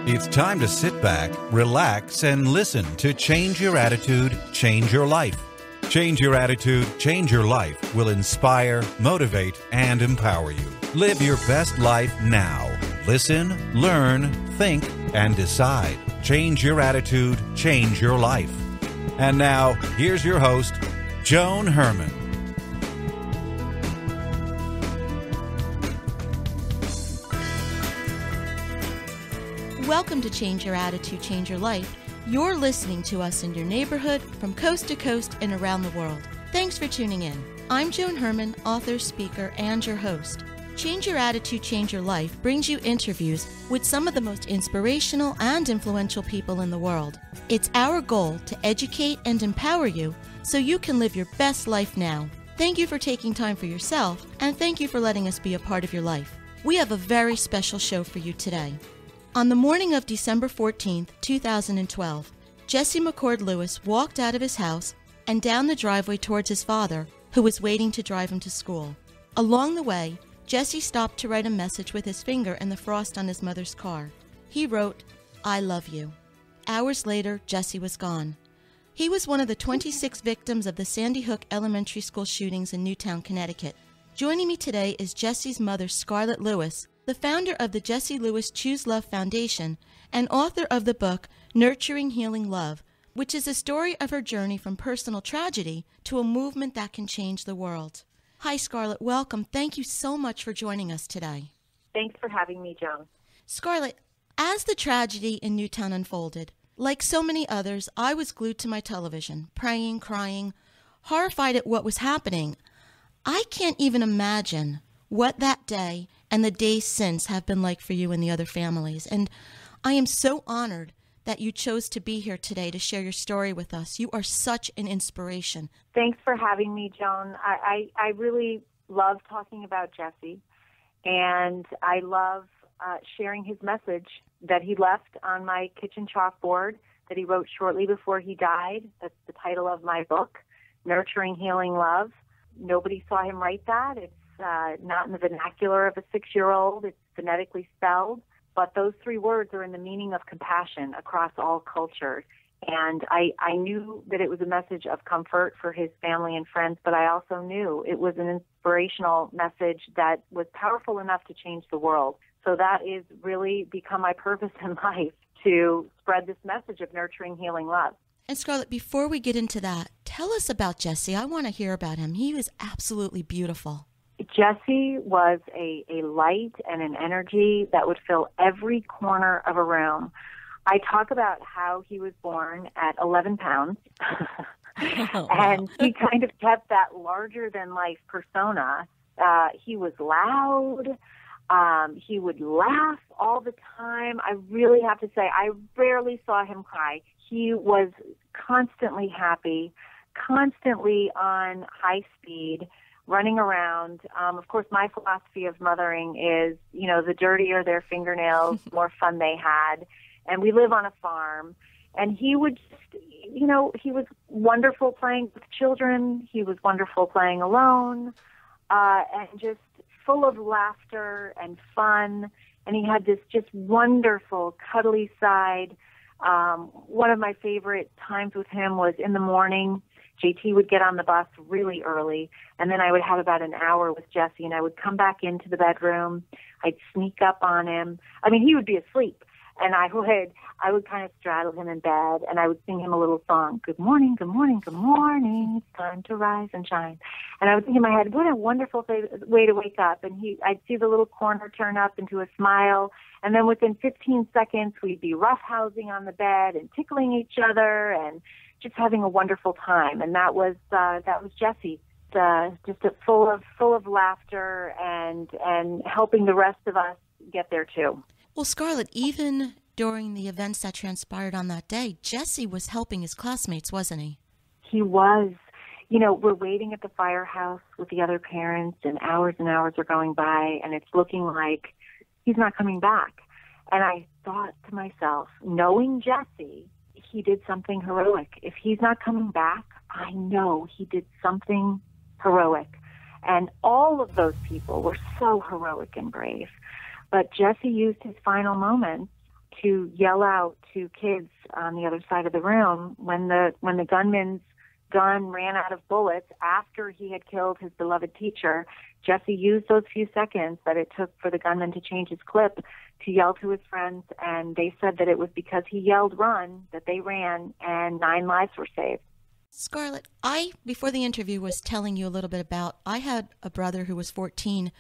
It's time to sit back, relax, and listen to Change Your Attitude, Change Your Life. Change Your Attitude, Change Your Life will inspire, motivate, and empower you. Live your best life now. Listen, learn, think, and decide. Change your attitude, change your life. And now, here's your host, Joan Herman. Welcome to Change Your Attitude, Change Your Life. You're listening to us in your neighborhood, from coast to coast, and around the world. Thanks for tuning in. I'm Joan Herman, author, speaker, and your host. Change Your Attitude, Change Your Life brings you interviews with some of the most inspirational and influential people in the world. It's our goal to educate and empower you so you can live your best life now. Thank you for taking time for yourself, and thank you for letting us be a part of your life. We have a very special show for you today. On the morning of December 14th, 2012, Jesse McCord Lewis walked out of his house and down the driveway towards his father, who was waiting to drive him to school. Along the way, Jesse stopped to write a message with his finger in the frost on his mother's car. He wrote, "I love you." Hours later, Jesse was gone. He was one of the 26 victims of the Sandy Hook Elementary School shootings in Newtown, Connecticut. Joining me today is Jesse's mother, Scarlett Lewis, the founder of the Jesse Lewis Choose Love Foundation and author of the book Nurturing Healing Love, which is a story of her journey from personal tragedy to a movement that can change the world. Hi, Scarlett. Welcome. Thank you so much for joining us today. Thanks for having me, Joan. Scarlett, as the tragedy in Newtown unfolded, like so many others, I was glued to my television, praying, crying, horrified at what was happening. I can't even imagine what that day and the days since have been like for you and the other families. And I am so honored that you chose to be here today to share your story with us. You are such an inspiration. Thanks for having me, Joan. I really love talking about Jesse, and I love sharing his message that he left on my kitchen chalkboard that he wrote shortly before he died. That's the title of my book, Nurturing Healing Love. Nobody saw him write that. It's not in the vernacular of a 6-year-old. It's phonetically spelled. But those 3 words are in the meaning of compassion across all cultures. And I knew that it was a message of comfort for his family and friends, but I also knew it was an inspirational message that was powerful enough to change the world. So that is really become my purpose in life, to spread this message of nurturing, healing love. And Scarlett, before we get into that, tell us about Jesse. I want to hear about him. He was absolutely beautiful. Jesse was a light and an energy that would fill every corner of a room. I talk about how he was born at 11 pounds, and he kind of kept that larger-than-life persona. He was loud. He would laugh all the time. I really have to say, I rarely saw him cry. He was constantly happy, constantly on high speed, running around. Of course, my philosophy of mothering is, the dirtier their fingernails, the more fun they had. And we live on a farm. And he would just, he was wonderful playing with children. He was wonderful playing alone, and just full of laughter and fun. And he had this just wonderful, cuddly side. One of my favorite times with him was in the morning. JT would get on the bus really early, and then I would have about an hour with Jesse, and I would come back into the bedroom. I'd sneak up on him. I mean, he would be asleep, and I would kind of straddle him in bed, and I would sing him a little song. Good morning, good morning, good morning. It's time to rise and shine. And I would think in my head, what a wonderful way to wake up. And I'd see the little corner turn up into a smile, and then within 15 seconds, we'd be roughhousing on the bed and tickling each other and just having a wonderful time. And that was Jesse, just full of laughter and helping the rest of us get there too. Well, Scarlett, even during the events that transpired on that day, Jesse was helping his classmates, wasn't he? He was. We're waiting at the firehouse with the other parents, and hours are going by, and it's looking like he's not coming back. And I thought to myself, knowing Jesse, he did something heroic. If he's not coming back, I know he did something heroic. And all of those people were so heroic and brave. But Jesse used his final moments to yell out to kids on the other side of the room when the gunman's gun ran out of bullets after he had killed his beloved teacher. Jesse used those few seconds that it took for the gunman to change his clip to yell to his friends, and they said that it was because he yelled run that they ran, and 9 lives were saved. Scarlett, before the interview, was telling you a little bit about, I had a brother who was 14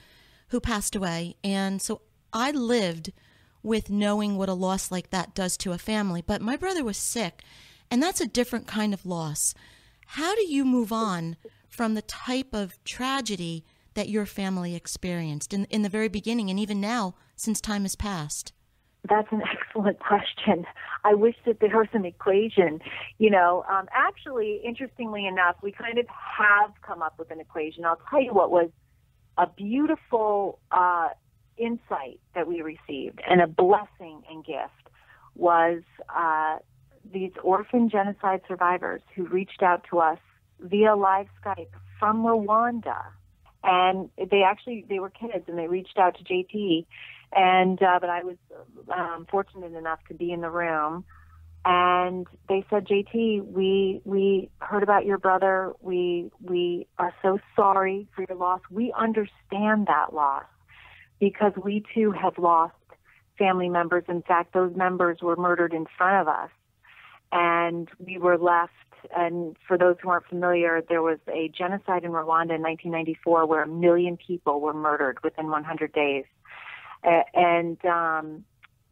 who passed away, and so I lived with knowing what a loss like that does to a family. But my brother was sick, and that's a different kind of loss. How do you move on from the type of tragedy that your family experienced in the very beginning, and even now, since time has passed? That's an excellent question. I wish that there was an equation. Actually, interestingly enough, we kind of have come up with an equation. I'll tell you what was a beautiful insight that we received, and a blessing and gift, was these orphan genocide survivors who reached out to us via live Skype from Rwanda. And they were kids, and they reached out to JT, and but I was fortunate enough to be in the room, and they said, JT, we heard about your brother. We are so sorry for your loss. We understand that loss because we too have lost family members. In fact, those members were murdered in front of us, and we were left. And for those who aren't familiar, there was a genocide in Rwanda in 1994 where 1 million people were murdered within 100 days. And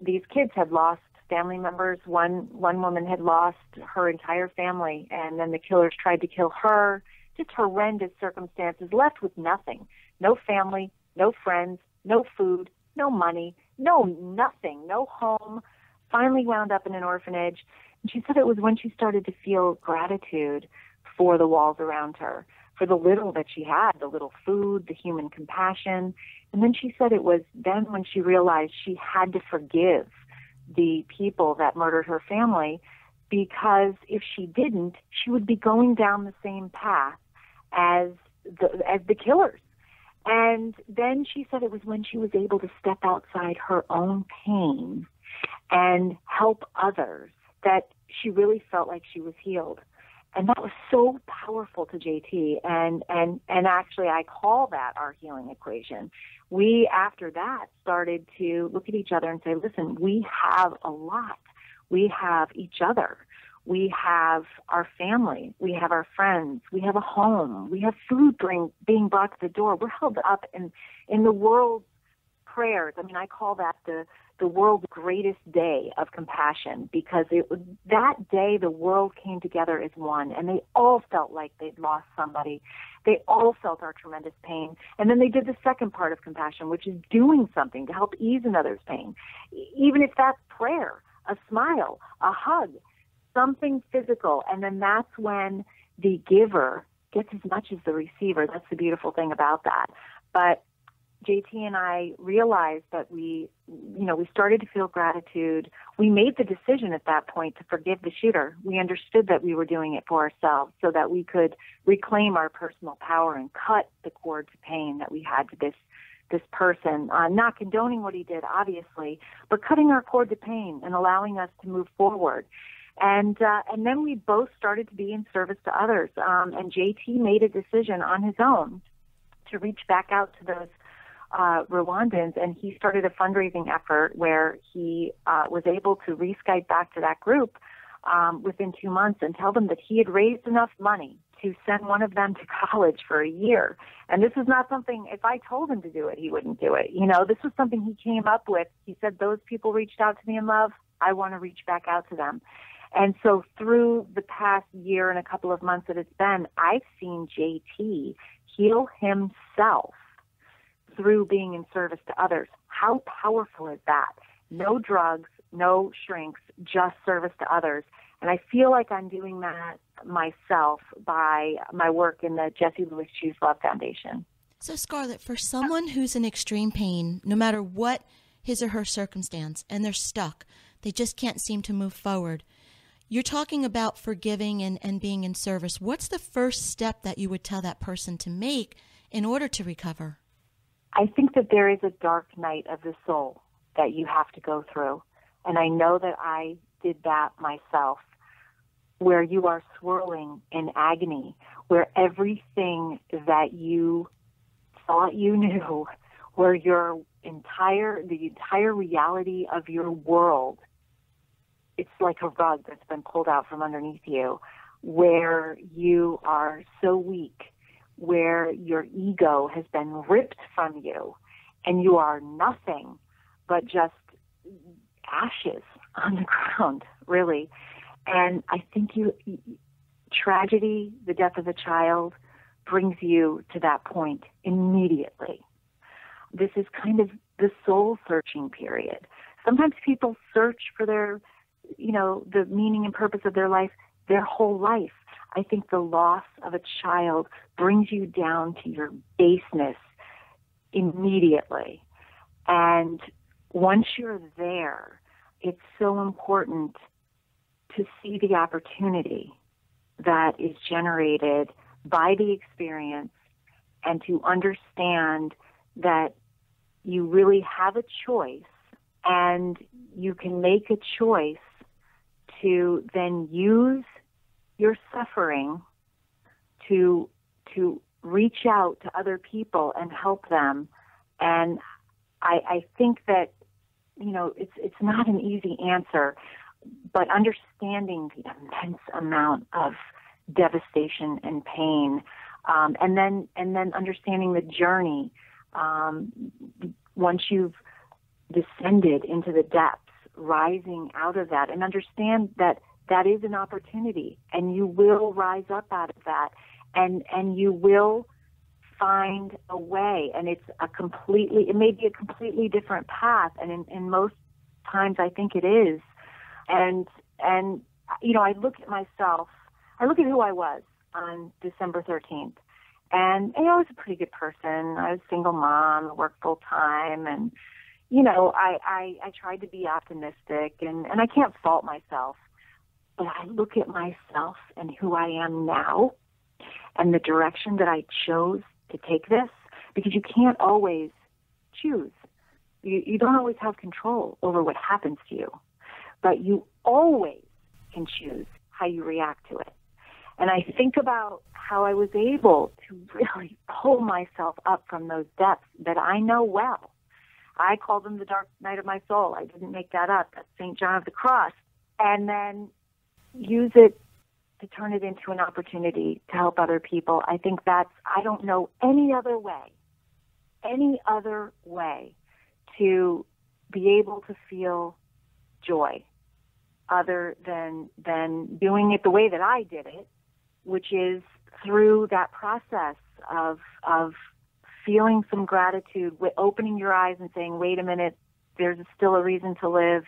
these kids had lost family members. One woman had lost her entire family, and then the killers tried to kill her. Just horrendous circumstances, left with nothing. No family, no friends, no food, no money, no nothing, no home. Finally wound up in an orphanage. And she said it was when she started to feel gratitude for the walls around her, for the little that she had, the little food, the human compassion. And then she said it was then when she realized she had to forgive the people that murdered her family, because if she didn't, she would be going down the same path as the killers. And then she said it was when she was able to step outside her own pain and help others that she really felt like she was healed. And that was so powerful to JT. And actually, I call that our healing equation. We, after that, started to look at each other and say, listen, we have a lot. We have each other. We have our family. We have our friends. We have a home. We have food being brought to the door. We're held up in the world's prayers. I mean, I call that the world's greatest day of compassion, because that day the world came together as one, and they all felt like they'd lost somebody. They all felt our tremendous pain. And then they did the second part of compassion, which is doing something to help ease another's pain, even if that's prayer, a smile, a hug, something physical. And then that's when the giver gets as much as the receiver. That's the beautiful thing about that. But JT and I realized that we started to feel gratitude. We made the decision at that point to forgive the shooter. We understood that we were doing it for ourselves so that we could reclaim our personal power and cut the cord to pain that we had to this person, not condoning what he did, obviously, but cutting our cord to pain and allowing us to move forward. And then we both started to be in service to others. And JT made a decision on his own to reach back out to those Rwandans, and he started a fundraising effort where he was able to re-Skype back to that group within 2 months and tell them that he had raised enough money to send one of them to college for a year. And this is not something, if I told him to do it, he wouldn't do it. This was something he came up with. He said, those people reached out to me in love. I want to reach back out to them. And so through the past year and a couple of months that it's been, I've seen JT heal himself through being in service to others. How powerful is that? No drugs, no shrinks, just service to others. And I feel like I'm doing that myself by my work in the Jesse Lewis Choose Love Foundation. So, Scarlett, for someone who's in extreme pain, no matter what his or her circumstance, and they're stuck, they just can't seem to move forward, you're talking about forgiving and being in service. What's the first step that you would tell that person to make in order to recover? I think that there is a dark night of the soul that you have to go through. And I know that I did that myself, where you are swirling in agony, where everything that you thought you knew, where the entire reality of your world, it's like a rug that's been pulled out from underneath you, where you are so weak, where your ego has been ripped from you, and you are nothing but just ashes on the ground, really. And I think tragedy, the death of a child, brings you to that point immediately. This is kind of the soul-searching period. Sometimes people search for their, the meaning and purpose of their life, their whole life. I think the loss of a child brings you down to your baseness immediately. And once you're there, it's so important to see the opportunity that is generated by the experience and to understand that you really have a choice, and you can make a choice to then use your suffering to reach out to other people and help them. And I think that, it's not an easy answer, but understanding the immense amount of devastation and pain, and then understanding the journey, once you've descended into the depths, rising out of that, and understand that that is an opportunity, and you will rise up out of that, and you will find a way, and it may be a completely different path, and in most times I think it is. And I look at myself, I look at who I was on December 13th, and I was a pretty good person. I was a single mom, worked full time, and I tried to be optimistic, and I can't fault myself, but I look at myself and who I am now and the direction that I chose to take this, because you can't always choose. You don't always have control over what happens to you, but you always can choose how you react to it. And I think about how I was able to really pull myself up from those depths that I know well. I call them the dark night of my soul. I didn't make that up. That's St. John of the Cross. And then use it to turn it into an opportunity to help other people. I think I don't know any other way to be able to feel joy other than doing it the way that I did it, which is through that process of feeling some gratitude, opening your eyes and saying, wait a minute, there's still a reason to live,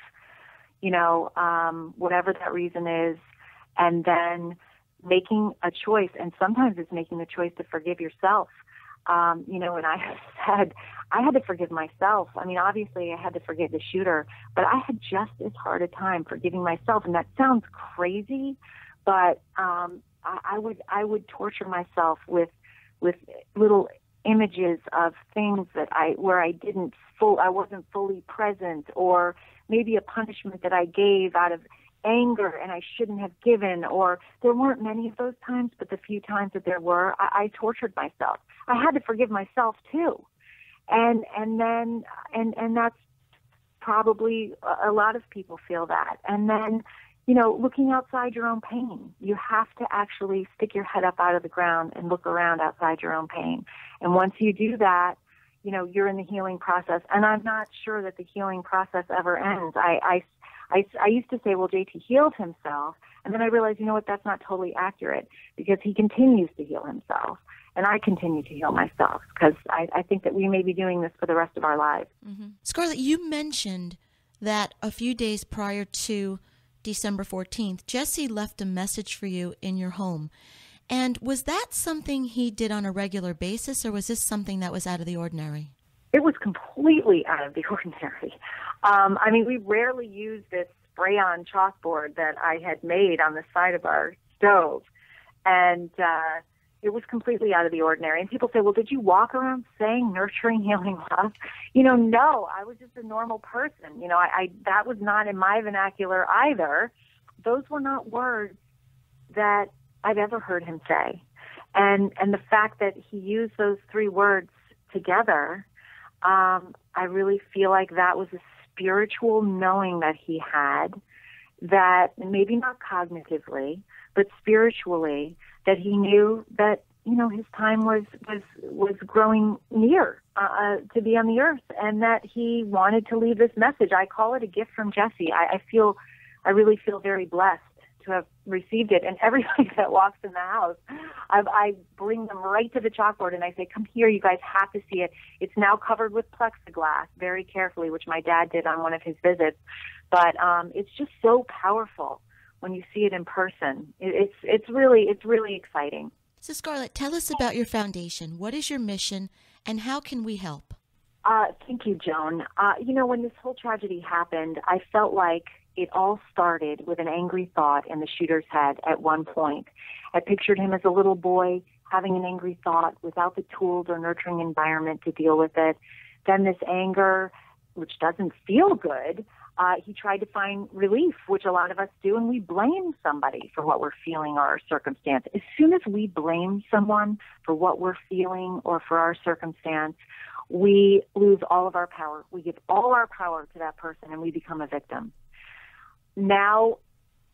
whatever that reason is, and then making a choice. And sometimes it's making the choice to forgive yourself. And I have said, I had to forgive myself. I mean, obviously I had to forgive the shooter, but I had just as hard a time forgiving myself. And that sounds crazy, but I would torture myself with little images of things where I wasn't fully present, or maybe a punishment that I gave out of anger and I shouldn't have given, or there weren't many of those times, but the few times that there were, I tortured myself. I had to forgive myself too. And that's probably a lot of people feel that. And then, looking outside your own pain, you have to actually stick your head up out of the ground and look around outside your own pain. And once you do that, you're in the healing process. And I'm not sure that the healing process ever ends. I used to say, well, JT healed himself. And then I realized, that's not totally accurate, because he continues to heal himself. And I continue to heal myself, because I think that we may be doing this for the rest of our lives. Mm-hmm. Scarlett, you mentioned that a few days prior to December 14th, Jesse left a message for you in your home. And was that something he did on a regular basis, or was this something that was out of the ordinary? It was completely out of the ordinary. We rarely use this spray-on chalkboard that I had made on the side of our stove. And It was completely out of the ordinary. And people say, well, did you walk around saying nurturing, healing love? No, I was just a normal person. I that was not in my vernacular either. Those were not words that I've ever heard him say. And the fact that he used those three words together, I really feel like that was a spiritual knowing that he had, that maybe not cognitively, but spiritually, that he knew that, his time was growing near to be on the earth, and that he wanted to leave this message. I call it a gift from Jesse. I really feel very blessed to have received it. And everybody that walks in the house, I bring them right to the chalkboard and I say, come here, you guys have to see it. It's now covered with plexiglass very carefully, which my dad did on one of his visits. But it's just so powerful when you see it in person. It's really exciting. So Scarlett, tell us about your foundation. What is your mission and how can we help? Thank you, Joan. When this whole tragedy happened, I felt like it all started with an angry thought in the shooter's head at one point. I pictured him as a little boy having an angry thought without the tools or nurturing environment to deal with it. Then this anger, which doesn't feel good, he tried to find relief, which a lot of us do, and we blame somebody for what we're feeling or our circumstance. As soon as we blame someone for what we're feeling or for our circumstance, we lose all of our power. We give all our power to that person and we become a victim. Now,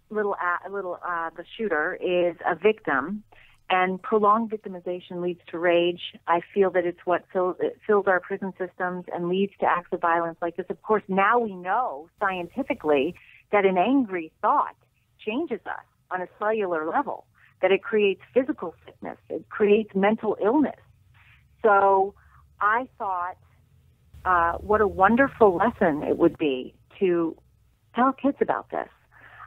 the shooter is a victim, and prolonged victimization leads to rage. I feel that it's what fills our prison systems and leads to acts of violence like this. Of course, now we know scientifically that an angry thought changes us on a cellular level, that it creates physical sickness, it creates mental illness. So I thought what a wonderful lesson it would be to tell kids about this.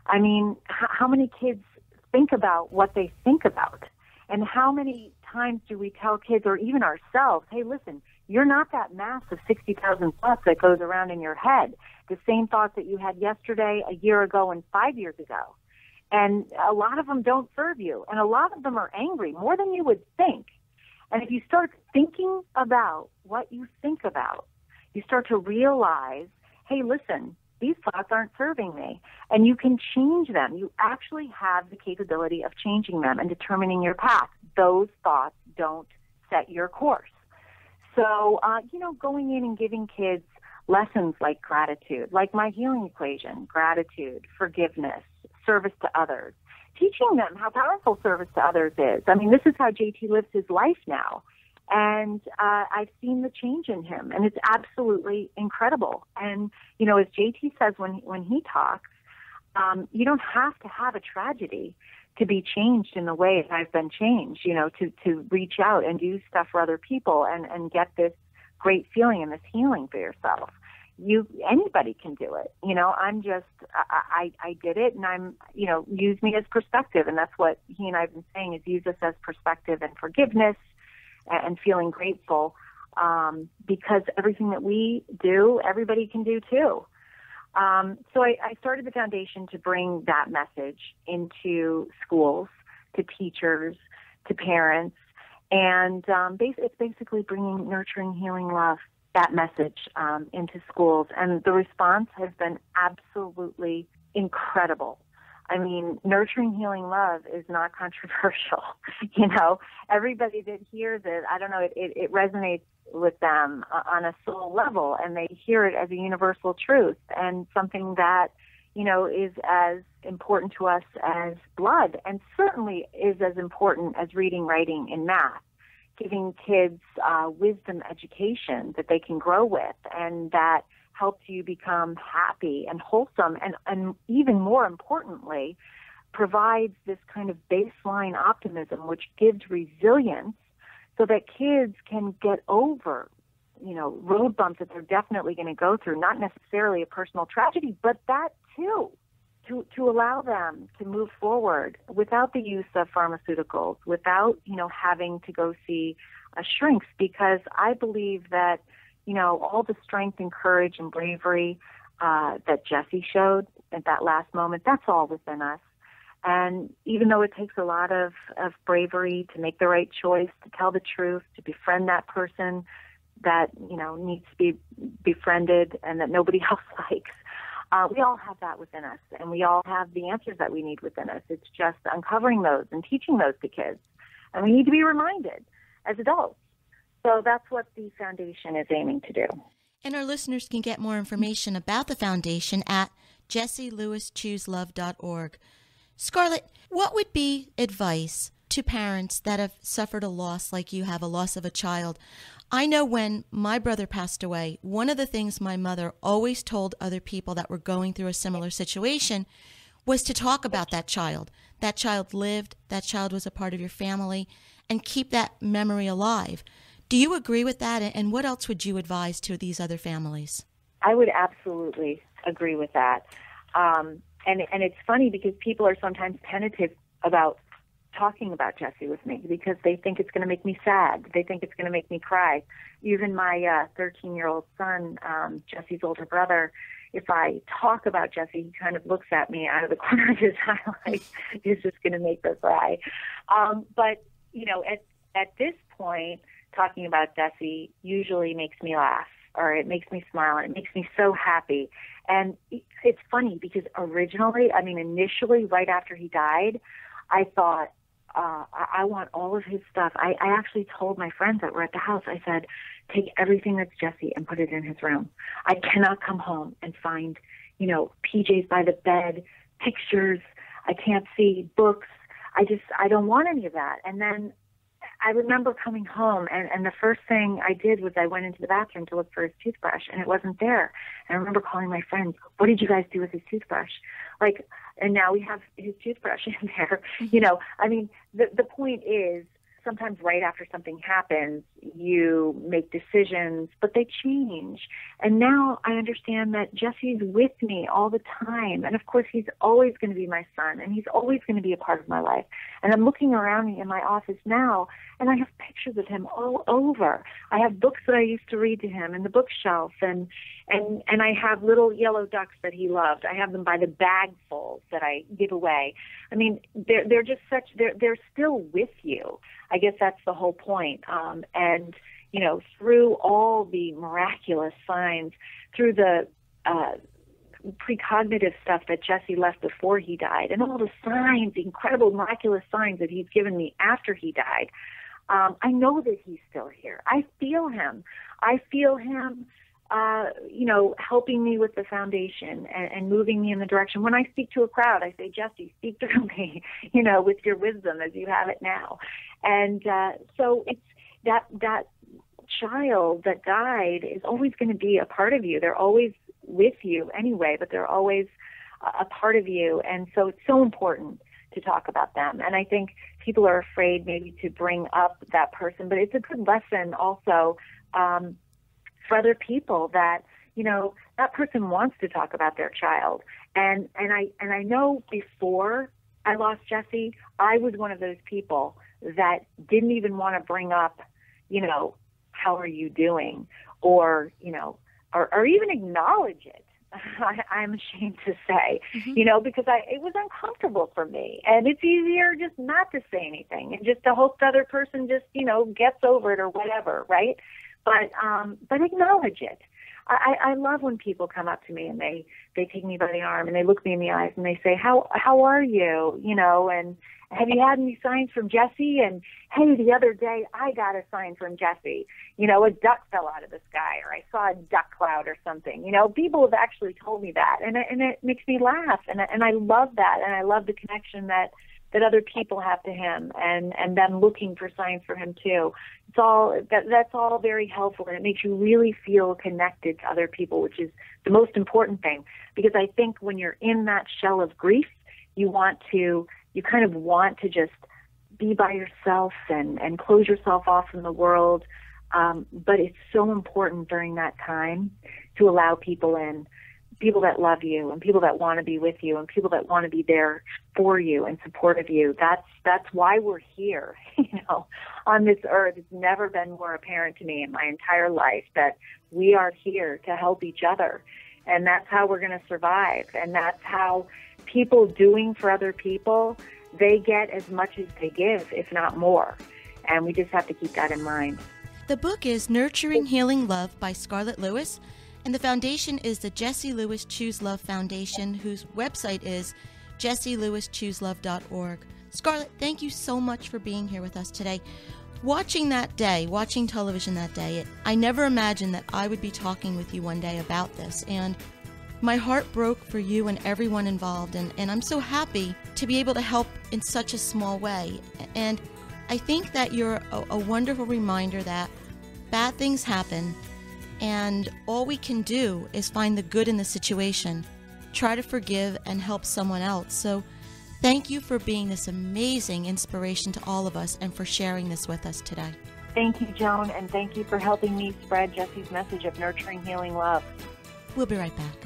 I mean, how many kids think about what they think about? And how many times do we tell kids, or even ourselves, hey, listen, you're not that mass of 60,000 thoughts that goes around in your head, the same thoughts that you had yesterday, a year ago, and 5 years ago. And a lot of them don't serve you. And a lot of them are angry, more than you would think. And if you start thinking about what you think about, you start to realize, hey, listen, these thoughts aren't serving me. And you can change them. You actually have the capability of changing them and determining your path. Those thoughts don't set your course. So, going in and giving kids lessons like gratitude, like my healing equation, gratitude, forgiveness, service to others, teaching them how powerful service to others is. I mean, this is how JT lives his life now. And I've seen the change in him, and it's absolutely incredible. And, as JT says when he talks, you don't have to have a tragedy to be changed in the way that I've been changed, to reach out and do stuff for other people and get this great feeling and this healing for yourself. Anybody can do it. I did it, and I'm, use me as perspective. And that's what he and I have been saying, is use us as perspective and forgiveness and feeling grateful, because everything that we do, everybody can do too. So I started the foundation to bring that message into schools, to teachers, to parents, and it's basically bringing nurturing, healing, love, that message into schools. And the response has been absolutely incredible. I mean, nurturing, healing, love is not controversial. Everybody that hears it, I don't know, it resonates with them on a soul level, and they hear it as a universal truth and something that, is as important to us as blood, and certainly is as important as reading, writing, and math, giving kids wisdom education that they can grow with, and that helps you become happy and wholesome, and even more importantly, provides this kind of baseline optimism, which gives resilience so that kids can get over, road bumps that they're definitely going to go through, not necessarily a personal tragedy, but that too, to allow them to move forward without the use of pharmaceuticals, without, having to go see a shrink, because I believe that all the strength and courage and bravery that Jesse showed at that last moment, that's all within us. And even though it takes a lot of bravery to make the right choice, to tell the truth, to befriend that person that, needs to be befriended and that nobody else likes, we all have that within us, and we all have the answers that we need within us. It's just uncovering those and teaching those to kids. And we need to be reminded as adults. So that's what the foundation is aiming to do. And our listeners can get more information about the foundation at jessieLewisChooseLove.org. Scarlett, what would be advice to parents that have suffered a loss like you have, a loss of a child? I know when my brother passed away, one of the things my mother always told other people that were going through a similar situation was to talk about that child. That child lived, that child was a part of your family, and keep that memory alive. Do you agree with that? And what else would you advise to these other families? I would absolutely agree with that. And it's funny because people are sometimes tentative about talking about Jessie with me because they think it's going to make me sad. They think it's going to make me cry. Even my 13-year-old son, Jessie's older brother, if I talk about Jessie, he kind of looks at me out of the corner of his eye like, it's just going to make her cry. But, at this point, talking about Jessie usually makes me laugh, or it makes me smile, and it makes me so happy. And it's funny because initially, right after he died, I thought, I want all of his stuff. I actually told my friends that were at the house, I said, take everything that's Jessie and put it in his room. I cannot come home and find, PJs by the bed, pictures. I can't see books. I don't want any of that. And then I remember coming home, and the first thing I did was I went into the bathroom to look for his toothbrush, and it wasn't there. And I remember calling my friends, what did you guys do with his toothbrush? And now we have his toothbrush in there. The point is, sometimes right after something happens, you make decisions, but they change. And now I understand that Jessie's with me all the time. And of course, he's always going to be my son, and he's always going to be a part of my life. And I'm looking around me in my office now, and I have pictures of him all over. I have books that I used to read to him in the bookshelf, and I have little yellow ducks that he loved. I have them by the bagfuls that I give away. They're just they're still with you. I guess that's the whole point. And through all the miraculous signs, through the precognitive stuff that Jessie left before he died, and all the signs, the incredible miraculous signs that he's given me after he died, I know that he's still here. I feel him. Helping me with the foundation and moving me in the direction. When I speak to a crowd, I say, Jessie, speak through me, with your wisdom as you have it now. And so it's that child that died is always going to be a part of you. They're always with you anyway, but they're always a part of you. And so it's so important to talk about them. And I think people are afraid maybe to bring up that person, but it's a good lesson also for other people that, that person wants to talk about their child. And I know before I lost Jessie, I was one of those people that didn't even want to bring up, how are you doing? Or even acknowledge it. I'm ashamed to say, because it was uncomfortable for me. And it's easier just not to say anything and just to hope the other person just, gets over it or whatever, right? But acknowledge it. I love when people come up to me and they take me by the arm and they look me in the eyes and they say, how are you? And have you had any signs from Jessie? And hey, the other day I got a sign from Jessie. A duck fell out of the sky, or I saw a duck cloud or something. People have actually told me that, and it makes me laugh, and I love that, and I love the connection that other people have to him, and them looking for signs for him too. That's all very helpful, and it makes you really feel connected to other people, which is the most important thing. Because I think when you're in that shell of grief, you kind of want to just be by yourself and close yourself off from the world. But it's so important during that time to allow people in, people that love you and people that want to be with you and people that want to be there for you and support of you. That's why we're here, on this earth. It's never been more apparent to me in my entire life that we are here to help each other. And that's how we're going to survive. And that's how people doing for other people, they get as much as they give, if not more. And we just have to keep that in mind. The book is Nurturing Healing Love by Scarlett Lewis, and the foundation is the Jessie Lewis Choose Love Foundation, whose website is jessielewischooselove.org. Scarlett, thank you so much for being here with us today. Watching television that day, I never imagined that I would be talking with you one day about this, and my heart broke for you and everyone involved, and I'm so happy to be able to help in such a small way. And I think that you're a wonderful reminder that bad things happen, and all we can do is find the good in the situation, try to forgive and help someone else. So thank you for being this amazing inspiration to all of us and for sharing this with us today. Thank you, Joan, and thank you for helping me spread Jessie's message of nurturing healing love. We'll be right back.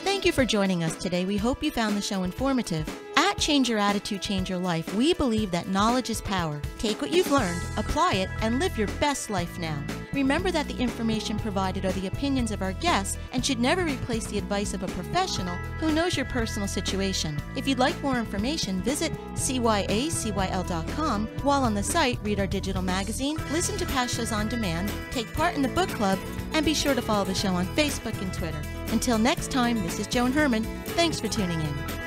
Thank you for joining us today. We hope you found the show informative. At Change Your Attitude, Change Your Life, we believe that knowledge is power. Take what you've learned, apply it, and live your best life now. Remember that the information provided are the opinions of our guests and should never replace the advice of a professional who knows your personal situation. If you'd like more information, visit cyacyl.com. While on the site, read our digital magazine, listen to past shows on demand, take part in the book club, and be sure to follow the show on Facebook and Twitter. Until next time, this is Joan Herman. Thanks for tuning in.